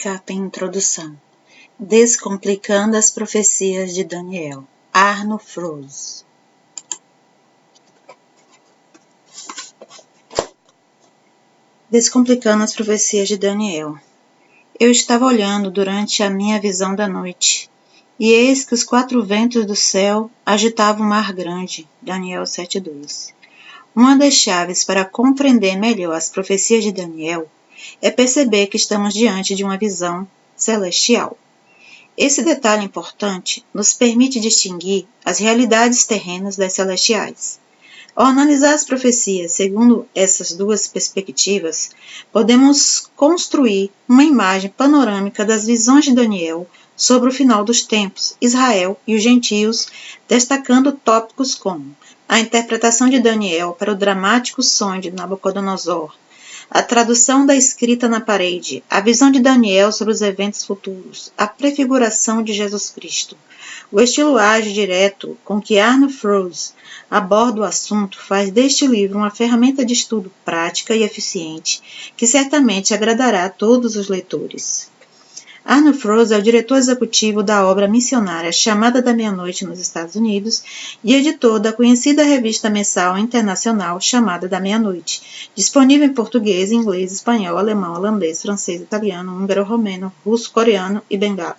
Capa e introdução. Descomplicando as profecias de Daniel. Arno Froese. Descomplicando as profecias de Daniel. Eu estava olhando durante a minha visão da noite, e eis que os 4 ventos do céu agitavam o mar grande. Daniel 7:2. Uma das chaves para compreender melhor as profecias de Daniel é perceber que estamos diante de uma visão celestial. Esse detalhe importante nos permite distinguir as realidades terrenas das celestiais. Ao analisar as profecias segundo essas duas perspectivas, podemos construir uma imagem panorâmica das visões de Daniel sobre o final dos tempos, Israel e os gentios, destacando tópicos como a interpretação de Daniel para o dramático sonho de Nabucodonosor, a tradução da escrita na parede, a visão de Daniel sobre os eventos futuros, a prefiguração de Jesus Cristo. O estilo ágil direto com que Arno Froese aborda o assunto faz deste livro uma ferramenta de estudo prática e eficiente que certamente agradará a todos os leitores. Arno Froese é o diretor executivo da obra missionária Chamada da Meia-Noite nos Estados Unidos e editor da conhecida revista mensal internacional Chamada da Meia-Noite, disponível em português, inglês, espanhol, alemão, holandês, francês, italiano, húngaro, romeno, russo, coreano e bengali.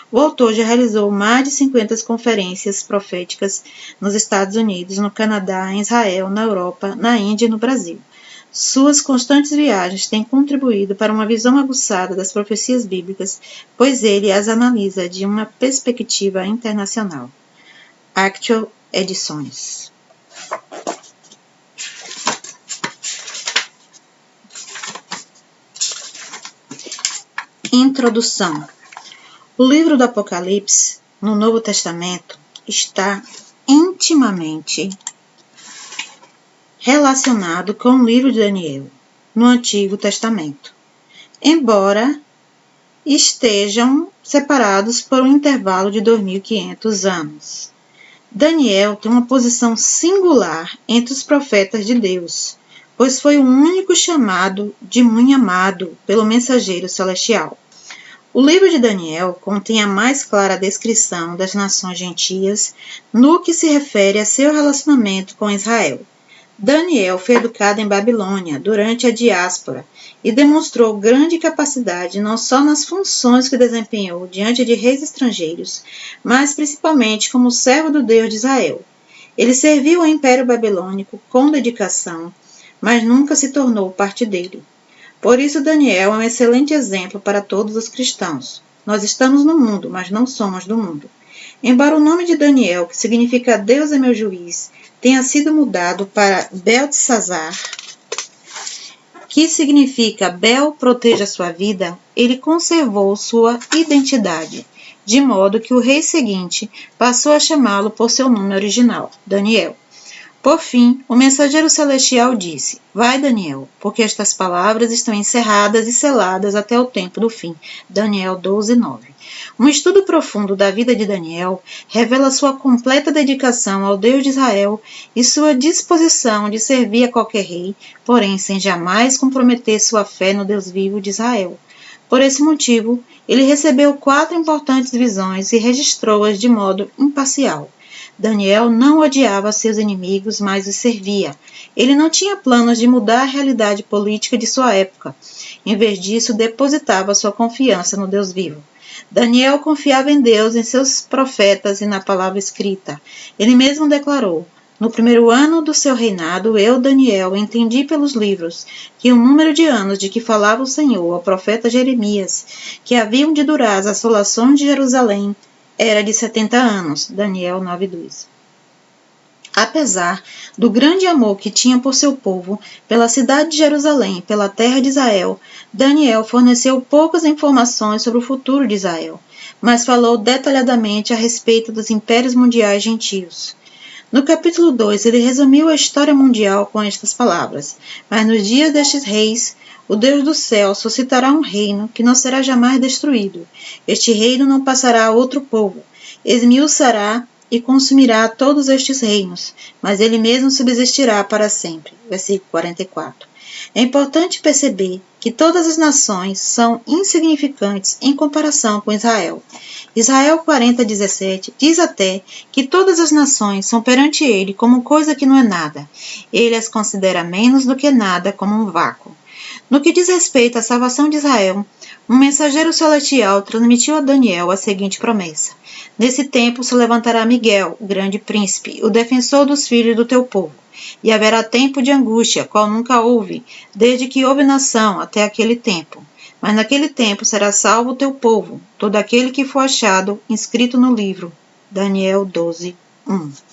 O autor já realizou mais de 50 conferências proféticas nos Estados Unidos, no Canadá, em Israel, na Europa, na Índia e no Brasil. Suas constantes viagens têm contribuído para uma visão aguçada das profecias bíblicas, pois ele as analisa de uma perspectiva internacional. Actual Edições. Introdução. O livro do Apocalipse, no Novo Testamento, está intimamente relacionado com o livro de Daniel, no Antigo Testamento, embora estejam separados por um intervalo de 2.500 anos. Daniel tem uma posição singular entre os profetas de Deus, pois foi o único chamado de muito amado pelo mensageiro celestial. O livro de Daniel contém a mais clara descrição das nações gentias no que se refere a seu relacionamento com Israel. Daniel foi educado em Babilônia durante a diáspora e demonstrou grande capacidade não só nas funções que desempenhou diante de reis estrangeiros, mas principalmente como servo do Deus de Israel. Ele serviu ao Império Babilônico com dedicação, mas nunca se tornou parte dele. Por isso, Daniel é um excelente exemplo para todos os cristãos. Nós estamos no mundo, mas não somos do mundo. Embora o nome de Daniel, que significa Deus é meu juiz, tenha sido mudado para Beltesazar, que significa Bel proteja sua vida, ele conservou sua identidade, de modo que o rei seguinte passou a chamá-lo por seu nome original, Daniel. Por fim, o mensageiro celestial disse: Vai, Daniel, porque estas palavras estão encerradas e seladas até o tempo do fim. Daniel 12:9. Um estudo profundo da vida de Daniel revela sua completa dedicação ao Deus de Israel e sua disposição de servir a qualquer rei, porém sem jamais comprometer sua fé no Deus vivo de Israel. Por esse motivo, ele recebeu 4 importantes visões e registrou-as de modo imparcial. Daniel não odiava seus inimigos, mas os servia. Ele não tinha planos de mudar a realidade política de sua época. Em vez disso, depositava sua confiança no Deus vivo. Daniel confiava em Deus, em seus profetas e na palavra escrita. Ele mesmo declarou: No primeiro ano do seu reinado, eu, Daniel, entendi pelos livros que o número de anos de que falava o Senhor ao profeta Jeremias, que haviam de durar as assolações de Jerusalém, era de 70 anos, Daniel 9:2. Apesar do grande amor que tinha por seu povo, pela cidade de Jerusalém e pela terra de Israel, Daniel forneceu poucas informações sobre o futuro de Israel, mas falou detalhadamente a respeito dos impérios mundiais gentios. No capítulo 2, ele resumiu a história mundial com estas palavras: Mas nos dias destes reis, o Deus do céu suscitará um reino que não será jamais destruído. Este reino não passará a outro povo. Esmiuçará e consumirá todos estes reinos, mas ele mesmo subsistirá para sempre. Versículo 44. É importante perceber que todas as nações são insignificantes em comparação com Israel. Israel 40:17 diz até que todas as nações são perante ele como coisa que não é nada. Ele as considera menos do que nada, como um vácuo. No que diz respeito à salvação de Israel, um mensageiro celestial transmitiu a Daniel a seguinte promessa: Nesse tempo se levantará Miguel, o grande príncipe, o defensor dos filhos do teu povo. E haverá tempo de angústia, qual nunca houve, desde que houve nação até aquele tempo. Mas naquele tempo será salvo o teu povo, todo aquele que for achado inscrito no livro. Daniel 12:1.